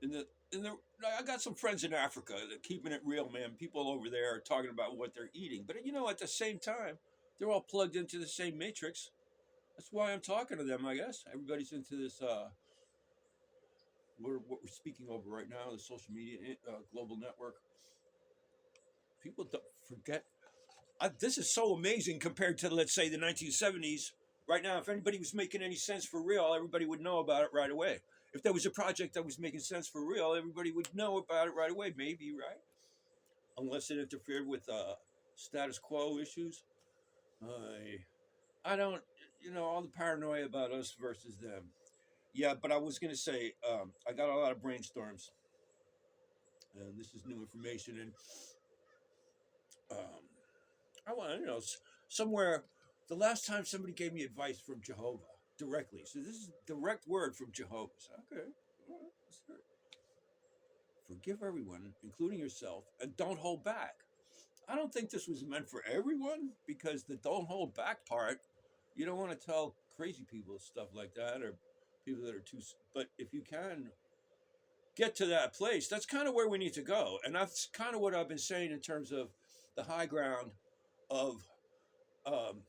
I got some friends in Africa that keeping it real, man. People over there are talking about what they're eating, but at the same time, they're all plugged into the same matrix. That's why I'm talking to them. I guess everybody's into this. What we're speaking over right now, the social media global network. People don't forget. This is so amazing compared to, let's say, the 1970s. Right now, if anybody was making any sense for real, everybody would know about it right away. If there was a project that was making sense for real, everybody would know about it right away. Maybe, right? Unless it interfered with status quo issues. I don't, all the paranoia about us versus them. Yeah, but I was gonna say, I got a lot of brainstorms, and this is new information, and um, I want to somewhere. The last time somebody gave me advice from Jehovah directly, so this is direct word from Jehovah. So, okay, all right, let's hear it. Forgive everyone, including yourself, and don't hold back. I don't think this was meant for everyone because the don't hold back part, you don't want to tell crazy people stuff like that or people that are too. But if you can get to that place, that's kind of where we need to go, and that's kind of what I've been saying in terms of the high ground of um,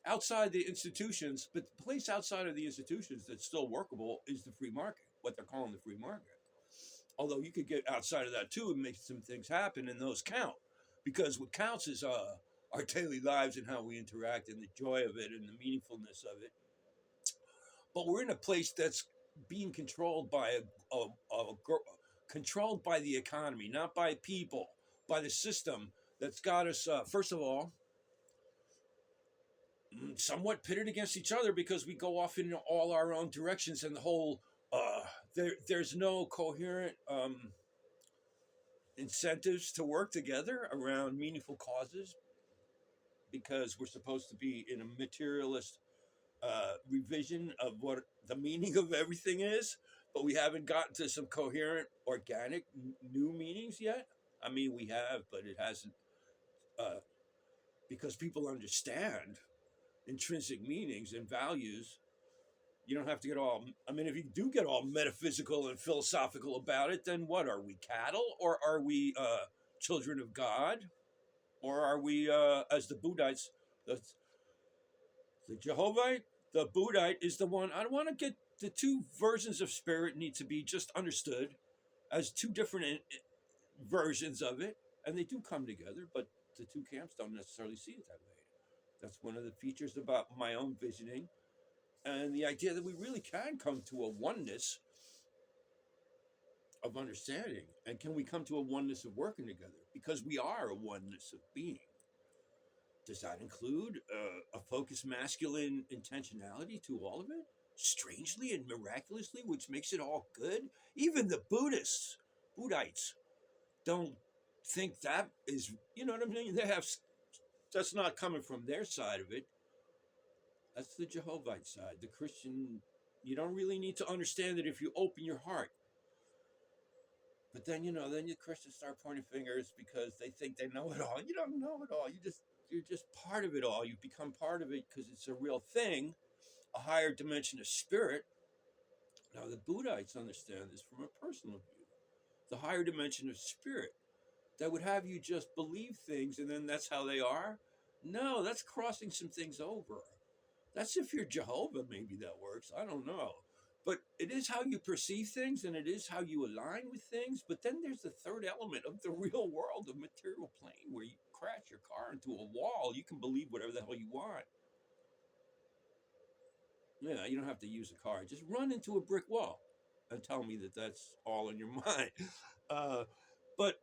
outside the institutions, but the place outside of the institutions that's still workable is the free market, what they're calling the free market. Although you could get outside of that too and make some things happen, and those count. Because what counts is our daily lives and how we interact and the joy of it and the meaningfulness of it. But we're in a place that's being controlled by controlled by the economy, not by people, by the system that's got us, first of all, somewhat pitted against each other because we go off in all our own directions and the whole there's no coherent incentives to work together around meaningful causes because we're supposed to be in a materialist revision of what the meaning of everything is, but we haven't gotten to some coherent organic new meanings yet. I mean, we have, but it hasn't, uh, because people understand intrinsic meanings and values. You don't have to get all, I mean, if you do get all metaphysical and philosophical about it, then what are we, cattle, or are we children of God, or are we as the Buddhites, the, the Jehovite, the Buddhite is the one. I want to get the two versions of spirit need to be just understood as two different versions of it, and they do come together, but the two camps don't necessarily see it that way. That's one of the features about my own visioning and the idea that we really can come to a oneness of understanding. And can we come to a oneness of working together? Because we are a oneness of being. Does that include a focused masculine intentionality to all of it? Strangely and miraculously, which makes it all good? Even the Buddhites, don't think that is, you know what I mean? They have, that's not coming from their side of it. That's the Jehovite side. The Christian, you don't really need to understand it if you open your heart. But then, then the Christians start pointing fingers because they think they know it all. You don't know it all. You're just part of it all. You become part of it because it's a real thing, a higher dimension of spirit. Now, the Buddhites understand this from a personal view. The higher dimension of spirit that would have you just believe things and then that's how they are. No, that's crossing some things over. That's if you're Jehovah, maybe that works. I don't know. But it is how you perceive things and it is how you align with things. But then there's the third element of the real world, the material plane, where you crash your car into a wall. You can believe whatever the hell you want. Yeah, you don't have to use a car. Just run into a brick wall and tell me that that's all in your mind. Uh, but